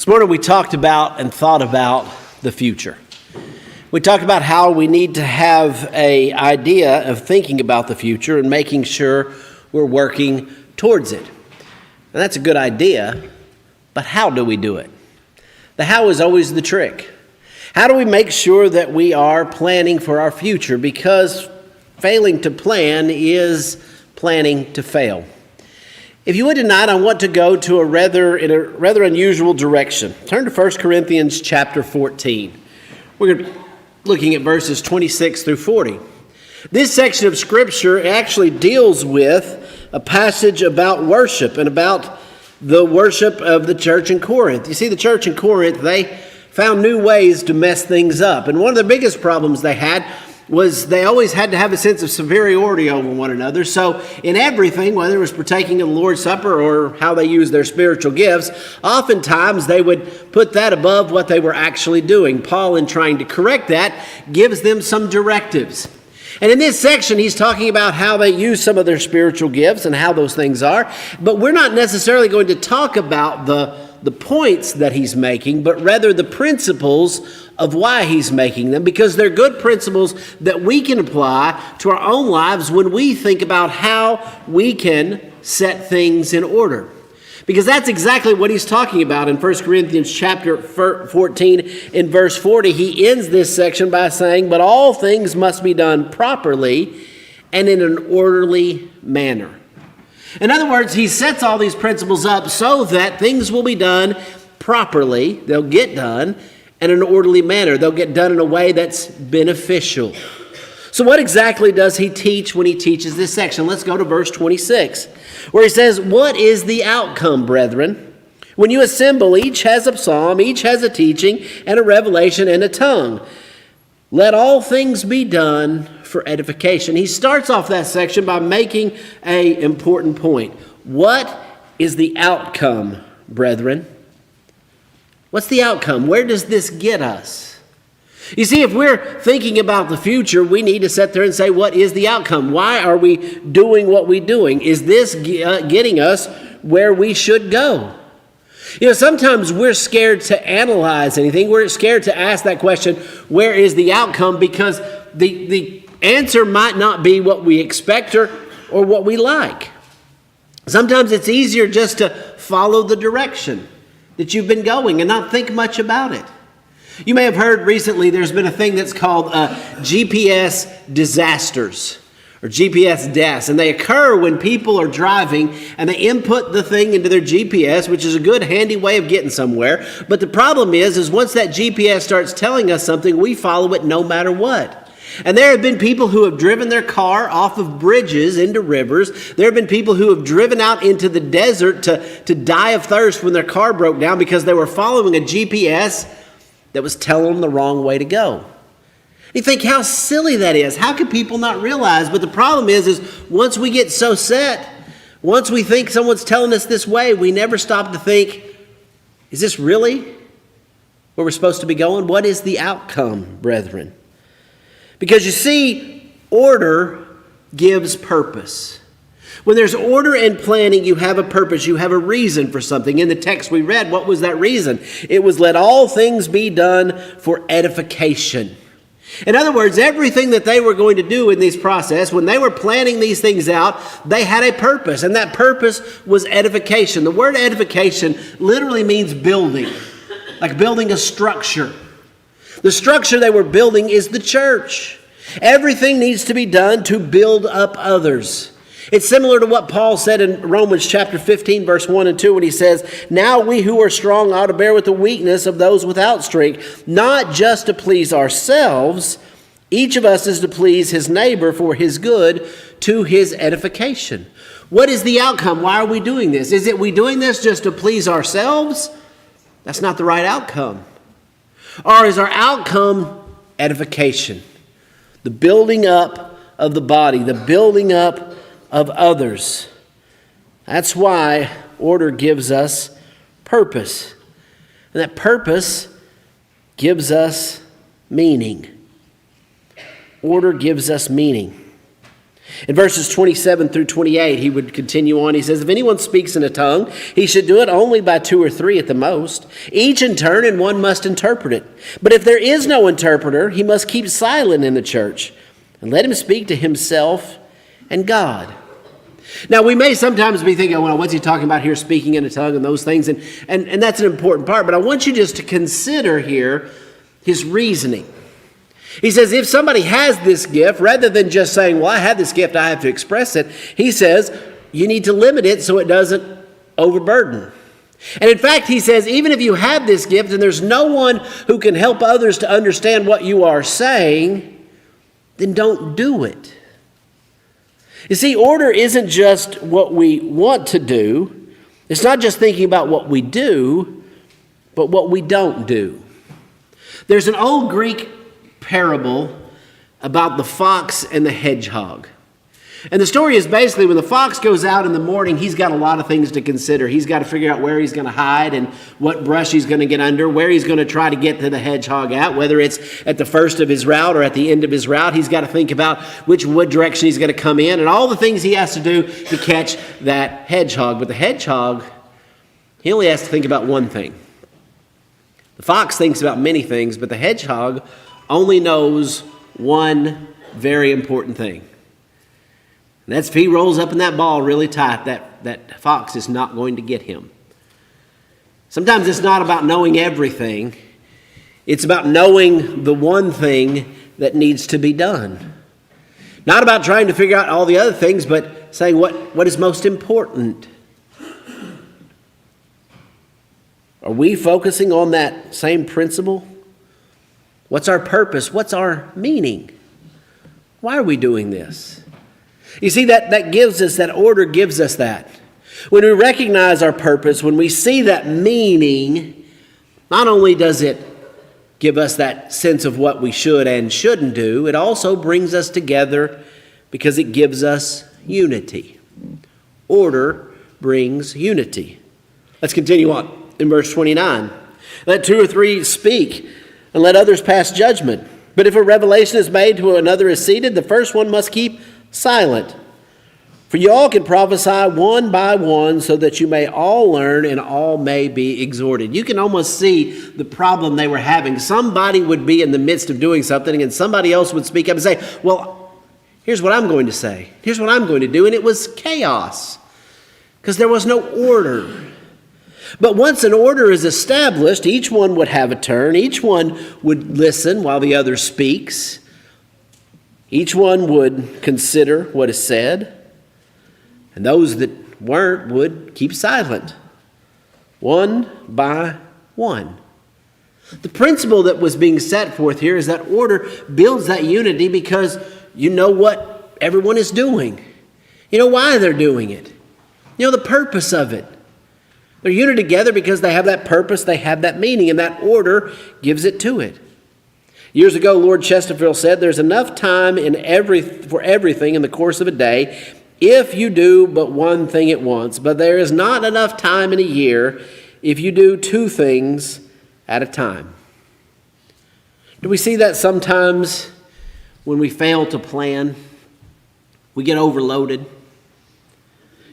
This morning we talked about and thought about the future. We talked about how we need to have an idea of thinking about the future and making sure we're working towards it. And that's a good idea, but how do we do it? The how is always the trick. How do we make sure that we are planning for our future? Because failing to plan is planning to fail. If you would tonight, I want to go to a rather unusual direction. Turn to 1 Corinthians chapter 14. We're looking at verses 26 through 40. This section of Scripture actually deals with a passage about worship and about the worship of the church in Corinth. You see, the church in Corinth, they found new ways to mess things up. And one of the biggest problems they had was they always had to have a sense of superiority over one another. So in everything, whether it was partaking of the Lord's Supper or how they used their spiritual gifts, oftentimes they would put that above what they were actually doing. Paul, in trying to correct that, gives them some directives. And in this section, he's talking about how they use some of their spiritual gifts and how those things are. But we're not necessarily going to talk about the points that he's making, but rather the principles of why he's making them, because they're good principles that we can apply to our own lives when we think about how we can set things in order. Because that's exactly what he's talking about in 1 Corinthians chapter 14 in verse 40. He ends this section by saying, "But all things must be done properly and in an orderly manner." In other words, he sets all these principles up so that things will be done properly. They'll get done in an orderly manner. They'll get done in a way that's beneficial. So what exactly does he teach when he teaches this section? Let's go to verse 26, where he says, "What is the outcome, brethren? When you assemble, each has a psalm, each has a teaching, and a revelation, and a tongue. Let all things be done for edification." He starts off that section by making an important point. What is the outcome, brethren? What's the outcome? Where does this get us? You see, if we're thinking about the future, we need to sit there and say, what is the outcome? Why are we doing what we're doing? Is this getting us where we should go? You know, sometimes we're scared to analyze anything. We're scared to ask that question, where is the outcome? Because the answer might not be what we expect or what we like. Sometimes it's easier just to follow the direction that you've been going and not think much about it. You may have heard recently there's been a thing that's called GPS disasters or GPS deaths, and they occur when people are driving and they input the thing into their GPS, which is a good handy way of getting somewhere. But the problem is once that GPS starts telling us something, we follow it no matter what. And there have been people who have driven their car off of bridges into rivers. There have been people who have driven out into the desert to die of thirst when their car broke down because they were following a GPS that was telling them the wrong way to go. You think how silly that is. How can people not realize? But the problem is once we get so set, once we think someone's telling us this way, we never stop to think, is this really where we're supposed to be going? What is the outcome, brethren? Because you see, order gives purpose. When there's order and planning, you have a purpose. You have a reason for something. In the text we read, what was that reason? It was let all things be done for edification. In other words, everything that they were going to do in this process, when they were planning these things out, they had a purpose. And that purpose was edification. The word edification literally means building, like building a structure. The structure they were building is the church. Everything needs to be done to build up others. It's similar to what Paul said in Romans chapter 15, verse 1 and 2, when he says, "Now we who are strong ought to bear with the weakness of those without strength, not just to please ourselves. Each of us is to please his neighbor for his good, to his edification." What is the outcome? Why are we doing this? Is it we doing this just to please ourselves? That's not the right outcome. Or is our outcome edification? The building up of the body, the building up of others. That's why order gives us purpose. And that purpose gives us meaning. Order gives us meaning. In verses 27 through 28, he would continue on. He says, if anyone speaks in a tongue, he should do it only by 2 or 3 at the most, each in turn, and one must interpret it. But if there is no interpreter, he must keep silent in the church, and let him speak to himself and God. Now, we may sometimes be thinking, well, what's he talking about here, speaking in a tongue and those things? And that's an important part. But I want you just to consider here his reasoning. He says if somebody has this gift, rather than just saying, well, I have this gift, I have to express it, he says you need to limit it so it doesn't overburden. And in fact, he says even if you have this gift and there's no one who can help others to understand what you are saying, then don't do it. You see, order isn't just what we want to do. It's not just thinking about what we do, but what we don't do. There's an old Greek parable about the fox and the hedgehog. And the story is basically when the fox goes out in the morning, he's got a lot of things to consider. He's got to figure out where he's going to hide and what brush he's going to get under, where he's going to try to get to the hedgehog at, whether it's at the first of his route or at the end of his route. He's got to think about which wood direction he's going to come in and all the things he has to do to catch that hedgehog. But the hedgehog, he only has to think about one thing. The fox thinks about many things, but the hedgehog only knows one very important thing. And that's if he rolls up in that ball really tight, that fox is not going to get him. Sometimes it's not about knowing everything. It's about knowing the one thing that needs to be done. Not about trying to figure out all the other things, but saying what is most important. Are we focusing on that same principle? What's our purpose? What's our meaning? Why are we doing this? You see, that gives us, that order gives us that. When we recognize our purpose, when we see that meaning, not only does it give us that sense of what we should and shouldn't do, it also brings us together because it gives us unity. Order brings unity. Let's continue on in verse 29. Let 2 or 3 speak, and let others pass judgment. But if a revelation is made to another is seated, the first one must keep silent. For you all can prophesy one by one, so that you may all learn and all may be exhorted. You can almost see the problem they were having. Somebody would be in the midst of doing something, and somebody else would speak up and say, well, here's what I'm going to say. Here's what I'm going to do. And it was chaos because there was no order. But once an order is established, each one would have a turn. Each one would listen while the other speaks. Each one would consider what is said. And those that weren't would keep silent, one by one. The principle that was being set forth here is that order builds that unity because you know what everyone is doing. You know why they're doing it. You know the purpose of it. They're united together because they have that purpose, they have that meaning, and that order gives it to it. Years ago, Lord Chesterfield said, there's enough time for everything in the course of a day if you do but one thing at once, but there is not enough time in a year if you do 2 things at a time. Do we see that sometimes when we fail to plan? We get overloaded.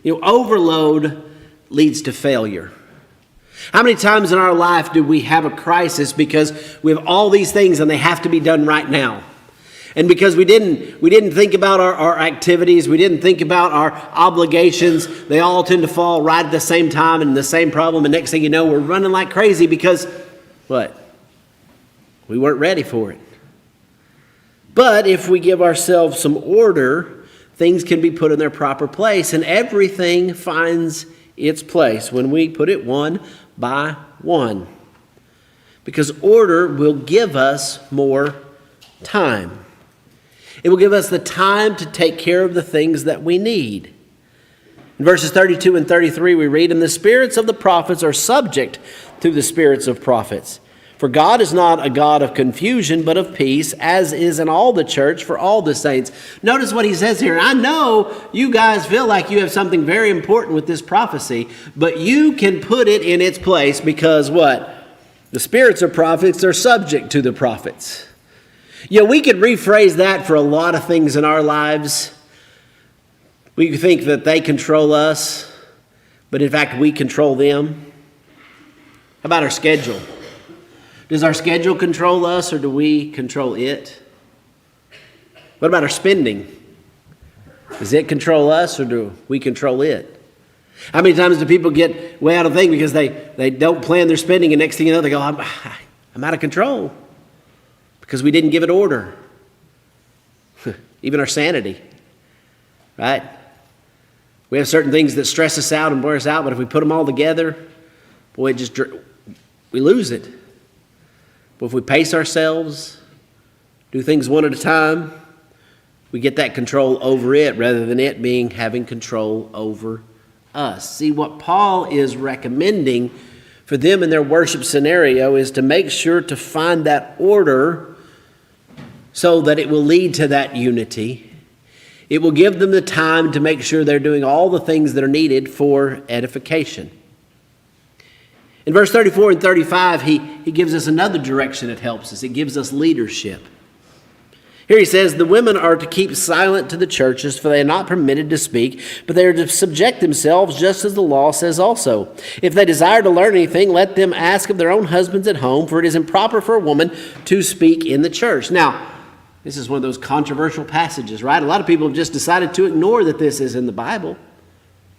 You know, overload leads to failure. How many times in our life do we have a crisis because we have all these things and they have to be done right now? And because we didn't think about our activities, we didn't think about our obligations, they all tend to fall right at the same time and the same problem. And next thing you know, we're running like crazy because what? We weren't ready for it. But if we give ourselves some order, things can be put in their proper place and everything finds its place when we put it one by one. Because order will give us more time. It will give us the time to take care of the things that we need. In verses 32 and 33 we read, and the spirits of the prophets are subject to the spirits of prophets. For God is not a God of confusion, but of peace, as is in all the church for all the saints. Notice what he says here. I know you guys feel like you have something very important with this prophecy, but you can put it in its place because what? The spirits of prophets are subject to the prophets. Yeah, we could rephrase that for a lot of things in our lives. We think that they control us, but in fact we control them. How about our schedule? Does our schedule control us, or do we control it? What about our spending? Does it control us, or do we control it? How many times do people get way out of thing because they don't plan their spending, and next thing you know, they go, I'm out of control because we didn't give it order. Even our sanity, right? We have certain things that stress us out and wear us out, but if we put them all together, boy, we lose it. But if we pace ourselves, do things one at a time, we get that control over it rather than it having control over us. See, what Paul is recommending for them in their worship scenario is to make sure to find that order so that it will lead to that unity. It will give them the time to make sure they're doing all the things that are needed for edification. In verse 34 and 35, he gives us another direction that helps us. It gives us leadership. Here he says, the women are to keep silent to the churches, for they are not permitted to speak, but they are to subject themselves just as the law says also. If they desire to learn anything, let them ask of their own husbands at home, for it is improper for a woman to speak in the church. Now, this is one of those controversial passages, right? A lot of people have just decided to ignore that this is in the Bible,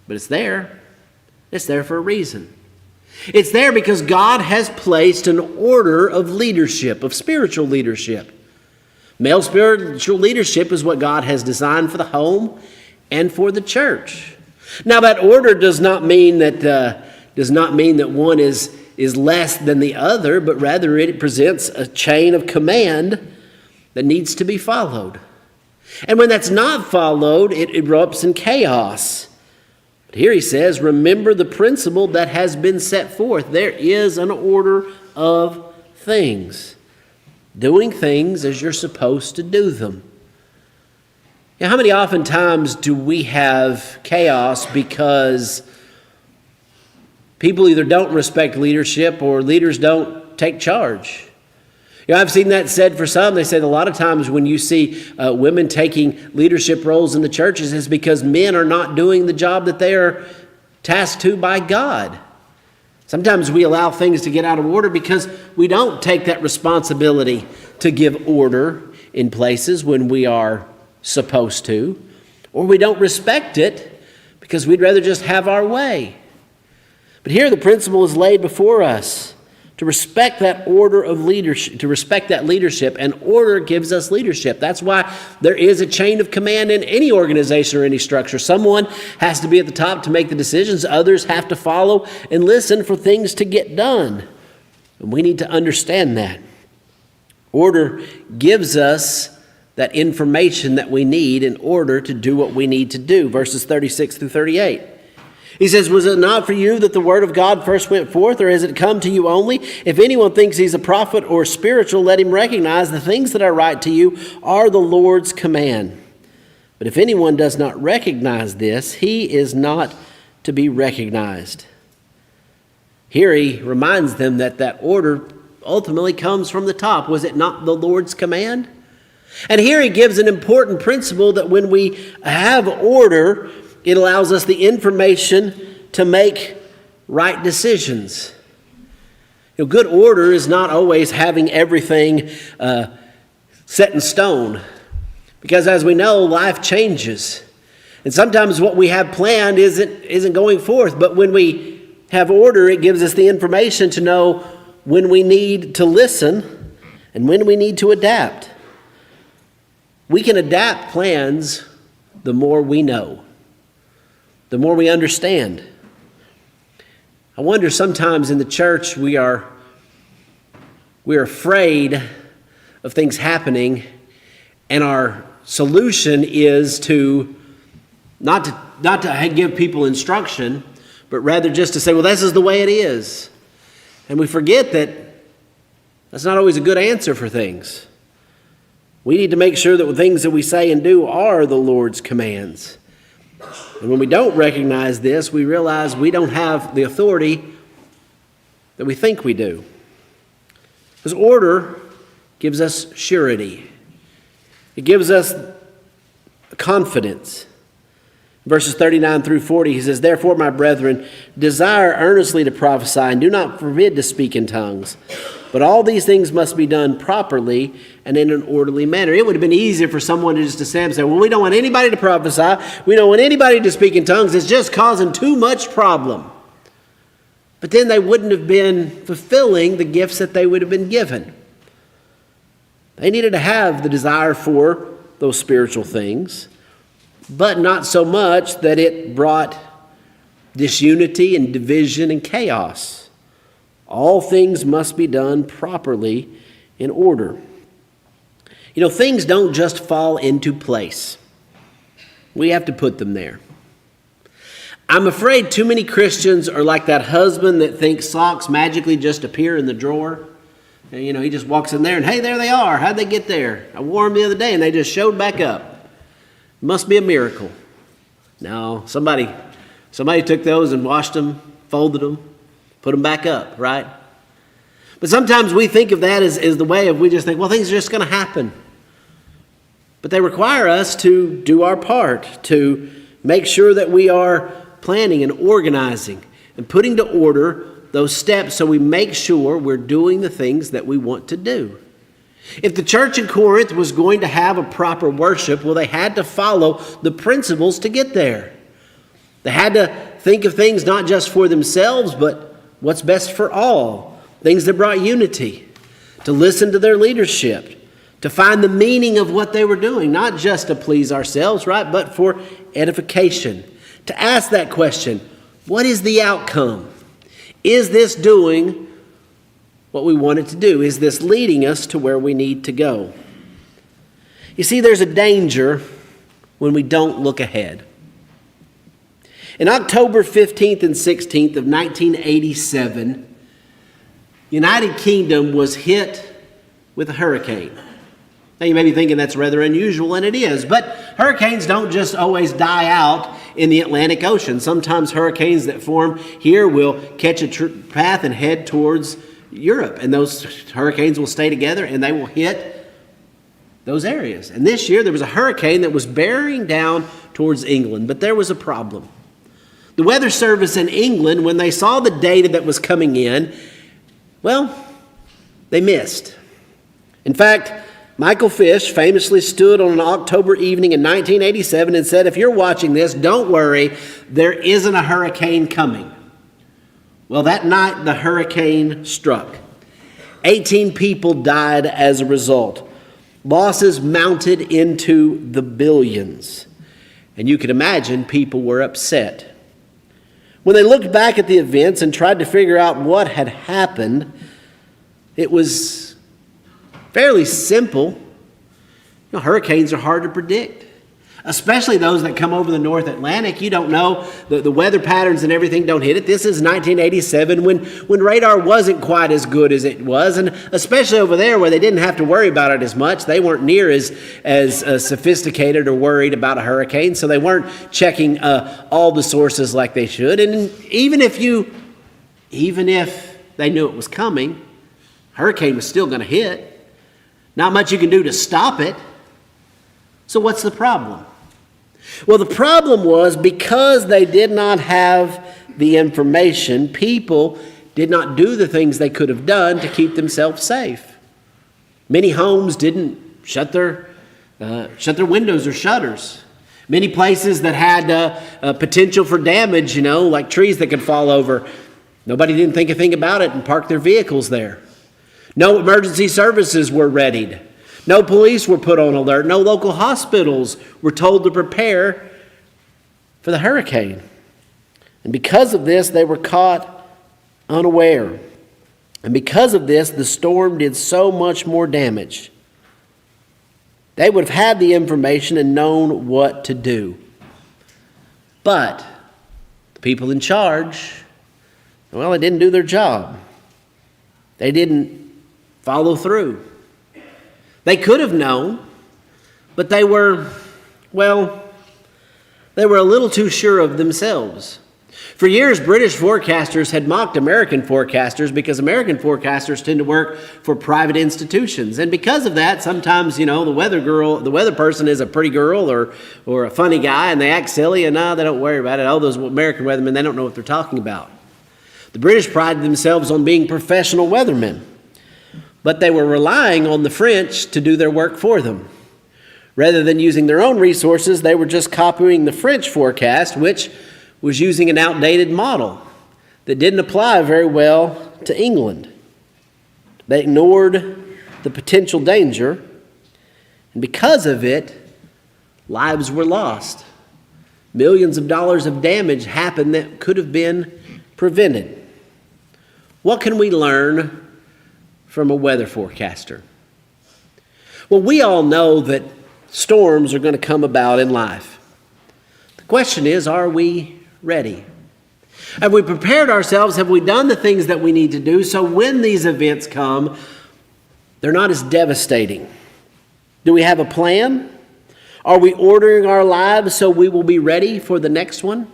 but it's there. It's there for a reason. It's there because God has placed an order of leadership, of spiritual leadership. Male spiritual leadership is what God has designed for the home and for the church. Now, that order does not mean that one is less than the other, but rather it presents a chain of command that needs to be followed. And when that's not followed, it erupts in chaos. But here he says, remember the principle that has been set forth. There is an order of things. Doing things as you're supposed to do them. Now, how many oftentimes do we have chaos because people either don't respect leadership or leaders don't take charge? You know, I've seen that said for some. They said a lot of times when you see women taking leadership roles in the churches is because men are not doing the job that they are tasked to by God. Sometimes we allow things to get out of order because we don't take that responsibility to give order in places when we are supposed to, or we don't respect it because we'd rather just have our way. But here the principle is laid before us to respect that order of leadership, to respect that leadership, and order gives us leadership. That's why there is a chain of command in any organization or any structure. Someone has to be at the top to make the decisions. Others have to follow and listen for things to get done. And we need to understand that. Order gives us that information that we need in order to do what we need to do. Verses 36 through 38. He says, was it not for you that the word of God first went forth, or has it come to you only? If anyone thinks he's a prophet or spiritual, let him recognize the things that I write to you are the Lord's command. But if anyone does not recognize this, he is not to be recognized. Here he reminds them that order ultimately comes from the top. Was it not the Lord's command? And here he gives an important principle that when we have order, it allows us the information to make right decisions. You know, good order is not always having everything set in stone. Because as we know, life changes. And sometimes what we have planned isn't going forth. But when we have order, it gives us the information to know when we need to listen and when we need to adapt. We can adapt plans the more we know, the more we understand. I wonder sometimes in the church we're afraid of things happening, and our solution is to not to give people instruction, but rather just to say, well, this is the way it is. And we forget that that's not always a good answer for things. We need to make sure that the things that we say and do are the Lord's commands. And when we don't recognize this, we realize we don't have the authority that we think we do. Because order gives us surety. It gives us confidence. Verses 39 through 40, he says, "Therefore, my brethren, desire earnestly to prophesy, and do not forbid to speak in tongues. But all these things must be done properly and in an orderly manner." It would have been easier for someone to just to stand and say, "Well, we don't want anybody to prophesy. We don't want anybody to speak in tongues. It's just causing too much problem." But then they wouldn't have been fulfilling the gifts that they would have been given. They needed to have the desire for those spiritual things, but not so much that it brought disunity and division and chaos. All things must be done properly in order. You know, things don't just fall into place. We have to put them there. I'm afraid too many Christians are like that husband that thinks socks magically just appear in the drawer. And, you know, he just walks in there and, hey, there they are. How'd they get there? I wore them the other day and they just showed back up. Must be a miracle. No, somebody took those and washed them, folded them, put them back up, right? But sometimes we think of that as the way of, we just think, well, things are just going to happen. But they require us to do our part, to make sure that we are planning and organizing and putting to order those steps so we make sure we're doing the things that we want to do. If the church in Corinth was going to have a proper worship, well, they had to follow the principles to get there. They had to think of things not just for themselves, but what's best for all. Things that brought unity. To listen to their leadership. To find the meaning of what they were doing. Not just to please ourselves, right? But for edification. To ask that question, what is the outcome? Is this doing what we want it to do? Is this leading us to where we need to go? You see, there's a danger when we don't look ahead. In October 15th and 16th of 1987, United Kingdom was hit with a hurricane. Now you may be thinking that's rather unusual, and it is, but hurricanes don't just always die out in the Atlantic Ocean. Sometimes hurricanes that form here will catch a path and head towards Europe, and those hurricanes will stay together and they will hit those areas. And this year there was a hurricane that was bearing down towards England, but there was a problem. The Weather Service in England, when they saw the data that was coming in, well, they missed. In fact, Michael Fish famously stood on an October evening in 1987 and said, "If you're watching this, don't worry, there isn't a hurricane coming." Well, that night the hurricane struck. 18 people died as a result. Losses mounted into the billions. And you can imagine people were upset. When they looked back at the events and tried to figure out what had happened, it was fairly simple. You know, hurricanes are hard to predict, especially those that come over the North Atlantic. You don't know, the weather patterns and everything don't hit it. This is 1987 when radar wasn't quite as good as it was, and especially over there where they didn't have to worry about it as much. They weren't near as sophisticated or worried about a hurricane, so they weren't checking all the sources like they should. And even if they knew it was coming, hurricane was still going to hit. Not much you can do to stop it. So what's the problem? Well, the problem was because they did not have the information, people did not do the things they could have done to keep themselves safe. Many homes didn't shut their windows or shutters. Many places that had potential for damage, like trees that could fall over, nobody didn't think a thing about it and parked their vehicles there. No emergency services were readied. No police were put on alert. No local hospitals were told to prepare for the hurricane. And because of this, they were caught unaware. And because of this, the storm did so much more damage. They would have had the information and known what to do. But the people in charge, well, they didn't do their job. They didn't follow through. They could have known, but they were a little too sure of themselves. For years, British forecasters had mocked American forecasters because American forecasters tend to work for private institutions. And because of that, sometimes, the weather person is a pretty girl or a funny guy, and they act silly, and they don't worry about it. Oh, those American weathermen, they don't know what they're talking about. The British prided themselves on being professional weathermen, but they were relying on the French to do their work for them. Rather than using their own resources, they were just copying the French forecast, which was using an outdated model that didn't apply very well to England. They ignored the potential danger, and because of it, lives were lost. Millions of dollars of damage happened that could have been prevented. What can we learn from a weather forecaster? Well, we all know that storms are going to come about in life. The question is, are we ready? Have we prepared ourselves? Have we done the things that we need to do so when these events come, they're not as devastating? Do we have a plan? Are we ordering our lives so we will be ready for the next one?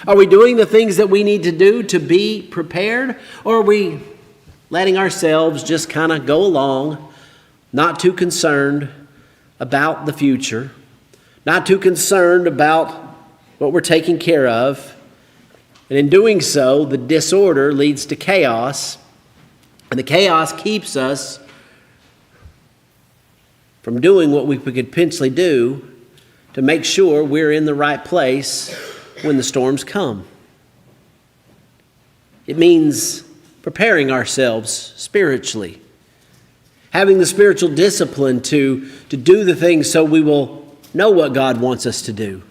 Are we doing the things that we need to do to be prepared? Or are we letting ourselves just kind of go along, not too concerned about the future, not too concerned about what we're taking care of? And in doing so, the disorder leads to chaos, and the chaos keeps us from doing what we could potentially do to make sure we're in the right place when the storms come. It means preparing ourselves spiritually, having the spiritual discipline to do the things so we will know what God wants us to do.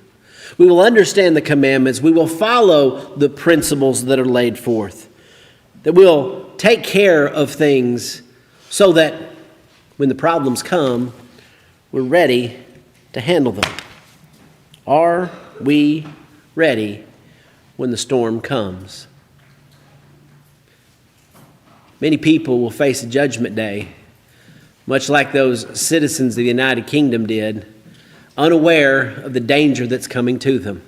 We will understand the commandments. We will follow the principles that are laid forth. That we'll take care of things so that when the problems come, we're ready to handle them. Are we ready when the storm comes? Many people will face a judgment day, much like those citizens of the United Kingdom did, unaware of the danger that's coming to them.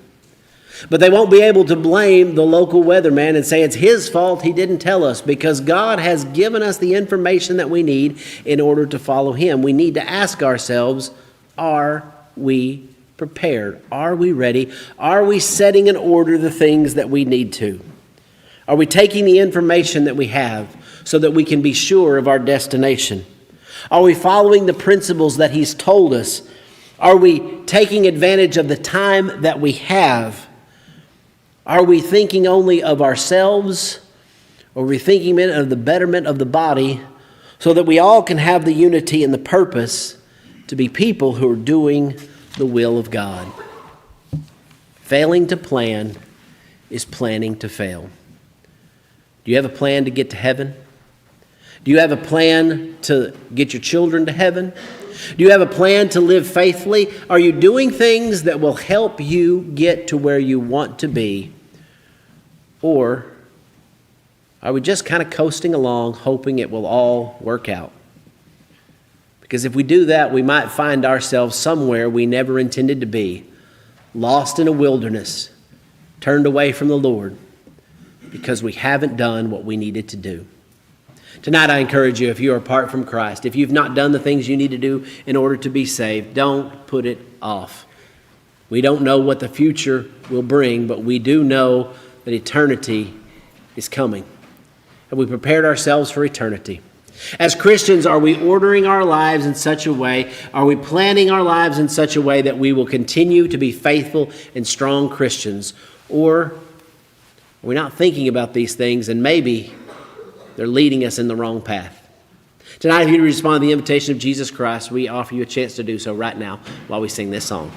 But they won't be able to blame the local weatherman and say it's his fault he didn't tell us, because God has given us the information that we need in order to follow him. We need to ask ourselves, are we prepared? Are we ready? Are we setting in order the things that we need to? Are we taking the information that we have so that we can be sure of our destination? Are we following the principles that he's told us? Are we taking advantage of the time that we have? Are we thinking only of ourselves? Or are we thinking of the betterment of the body so that we all can have the unity and the purpose to be people who are doing the will of God? Failing to plan is planning to fail. Do you have a plan to get to heaven? Do you have a plan to get your children to heaven? Do you have a plan to live faithfully? Are you doing things that will help you get to where you want to be? Or are we just kind of coasting along, hoping it will all work out? Because if we do that, we might find ourselves somewhere we never intended to be, lost in a wilderness, turned away from the Lord, because we haven't done what we needed to do. Tonight, I encourage you, if you are apart from Christ, if you've not done the things you need to do in order to be saved, don't put it off. We don't know what the future will bring, but we do know that eternity is coming. Have we prepared ourselves for eternity? As Christians, are we ordering our lives in such a way? Are we planning our lives in such a way that we will continue to be faithful and strong Christians? Or are we not thinking about these things and maybe they're leading us in the wrong path? Tonight, if you respond to the invitation of Jesus Christ, we offer you a chance to do so right now while we sing this song.